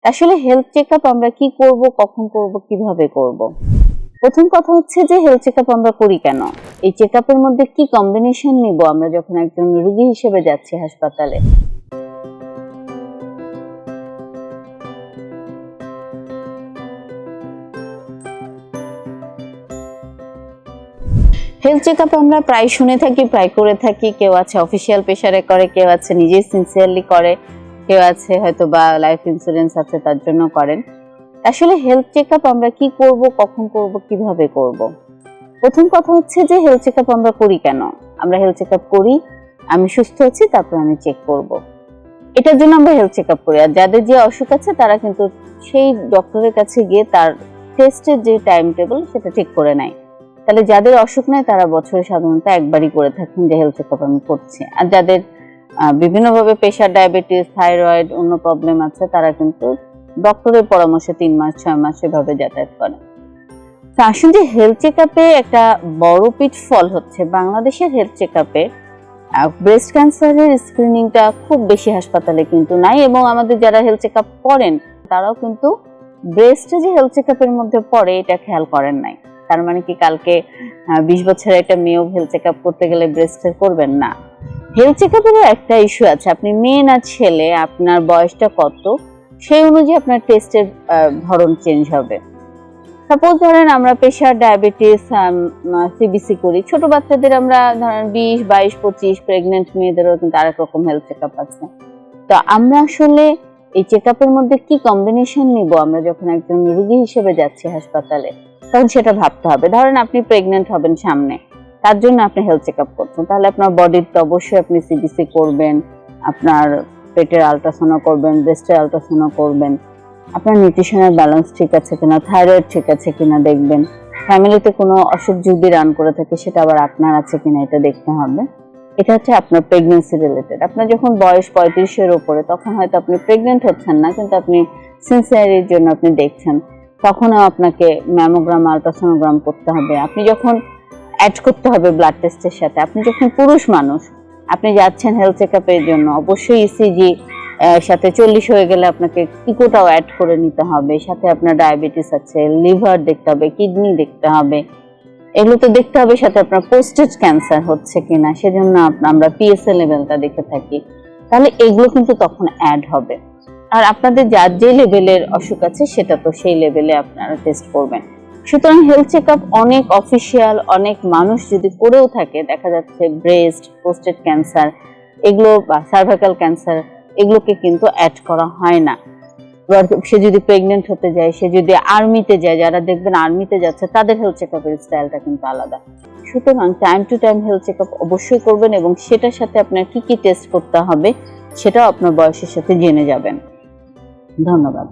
আসলে health checkup আমরা কি করব, কখন করব, কিভাবে করব? প্রথম কথা হচ্ছে যে হেলথ চেকআপ আমরা করি কেন? এই চেকআপের মধ্যে কি কম্বিনেশন নিব আমরা যখন একজন রোগী হিসেবে যাচ্ছি হাসপাতালে? হেলথ চেকআপ আমরা প্রায় শুনে থাকি, প্রায় করে থাকি। কেউ আছে অফিসিয়াল প্রেসারে করে, কেউ আছে নিজেই সিনসিয়ারলি করে, কেউ আছে হয়তো বা লাইফ ইন্স্যুরেন্স আছে তার জন্য করেন। আসলে হেলথ চেকআপ আমরা কি করব, কখন করব, কিভাবে করব? প্রথম কথা হচ্ছে যে হেলথ চেকআপ আমরা করি কেন? আমরা হেলথ চেকআপ করি, আমি সুস্থ আছি তারপর আমি চেক করব। এটার জন্য আমরা হেলথ চেকআপ করি। আর যাদের যে অসুখ আছে তারা কিন্তু সেই ডক্টরের কাছে গিয়ে তার টেস্টের যে টাইম টেবল সেটা ঠিক করে নেয়। তাহলে যাদের অসুখ নাই তারা বছরে সাধারণত একবারই করে থাকেন যে হেলথ চেকআপ আমি করছি। আর যাদের বিভিন্নভাবে প্রেশার, ডায়াবেটিস, থাইরয়েড, অন্য প্রবলেম আছে তারা কিন্তু ডক্টরের পরামর্শে 3 মাস 6 মাস এভাবে যাতায়াত করে। তো আসলে যে হেলথ চেকআপে একটা বড় পিটফল হচ্ছে বাংলাদেশের হেলথ চেকআপে ব্রেস্ট ক্যান্সারের স্ক্রিনিংটা খুব বেশি হাসপাতালে কিন্তু নাই, এবং আমাদের যারা হেলথ চেকআপ করেন তারাও কিন্তু ব্রেস্টে যে হেলথ চেকআপের মধ্যে পড়ে এটা খেয়াল করেন নাই। তার মানে কি কালকে 20 বছরের একটা মেয়েও হেলথ চেকআপ করতে গেলে ব্রেস্টের করবেন না? হেলথ চেকআপেরও একটা ইস্যু আছে, আপনি মেয়ে না ছেলে, আপনার বয়সটা কত, সেই অনুযায়ী আপনার টেস্টের ধরন চেঞ্জ হবে। সাপোজ ধরেন আমরা প্রেশার, ডায়াবেটিস, সিবিসি করি, ছোট বাচ্চাদের আমরা ধরেন 20, 22, 25, প্রেগনেন্ট মেয়েদেরও কিন্তু আরেক রকম হেলথ চেকআপ আছে। তো আমরা আসলে এই চেকআপের মধ্যে কি কম্বিনেশন নিব আমরা যখন একজন রোগী হিসেবে যাচ্ছি হাসপাতালে, তখন সেটা ভাবতে হবে। ধরেন আপনি প্রেগনেন্ট হবেন সামনে, তার জন্য আপনি হেলথ চেকআপ করছেন, তাহলে আপনার বডির তো অবশ্যই আপনি সিবিসি করবেন, আপনার পেটের আল্ট্রাসাউন্ড করবেন, ব্রেস্টের আল্ট্রাসাউন্ড করবেন, আপনার নিউট্রিশনাল ব্যালেন্স ঠিক আছে কিনা, থাইরয়েড ঠিক আছে কিনা দেখবেন, ফ্যামিলিতে কোনো অসুখ যদি রান করে থাকে সেটা আবার আপনার আছে কিনা এটা দেখতে হবে। এটা হচ্ছে আপনার প্রেগন্যান্সি রিলেটেড। আপনার যখন বয়স 35-এর উপরে তখন হয়তো আপনি প্রেগনেন্ট হচ্ছেন না, কিন্তু আপনি সিনসিয়ারির জন্য আপনি দেখছেন, তখনও আপনাকে ম্যামোগ্রাম, আল্ট্রাসোনোগ্রাম করতে হবে। আপনি যখন অ্যাড করতে হবে ব্লাড টেস্টের সাথে, আপনি যখন পুরুষ মানুষ আপনি যাচ্ছেন হেলথ চেকআপের জন্য, অবশ্যই ইসিজি সাথে 40 হয়ে গেলে আপনাকে ইকোটাও অ্যাড করে নিতে হবে। সাথে আপনার ডায়াবেটিস আছে, লিভার দেখতে হবে, কিডনি দেখতে হবে, এগুলো তো দেখতে হবে। সাথে আপনার পোস্টেজ ক্যান্সার হচ্ছে কিনা, সেজন্য আমরা পিএসএ লেভেলটা দেখে থাকি। তাহলে এগুলো কিন্তু তখন অ্যাড হবে। আর আপনাদের যার যে লেভেলের অসুখ আছে সেটা তো সেই লেভেলে আপনারা টেস্ট করবেন। সুতরাং হেলথ চেকআপ অনেক অফিসিয়াল, অনেক মানুষ যদি করেও থাকে, দেখা যাচ্ছে ব্রেস্ট, পোস্টেড ক্যান্সার এগুলো বা সার্ভাইকাল ক্যান্সার এগুলোকে কিন্তু অ্যাড করা হয় না। এবার সে যদি প্রেগনেন্ট হতে যায়, সে যদি আর্মিতে যায়, যারা দেখবেন আর্মিতে যাচ্ছে তাদের হেলথ চেকআপের স্টাইলটা কিন্তু আলাদা। সুতরাং time to time health checkup অবশ্যই করবেন, এবং সেটার সাথে আপনার কি কি টেস্ট করতে হবে সেটাও আপনার বয়সের সাথে জেনে যাবেন। ধন্যবাদ।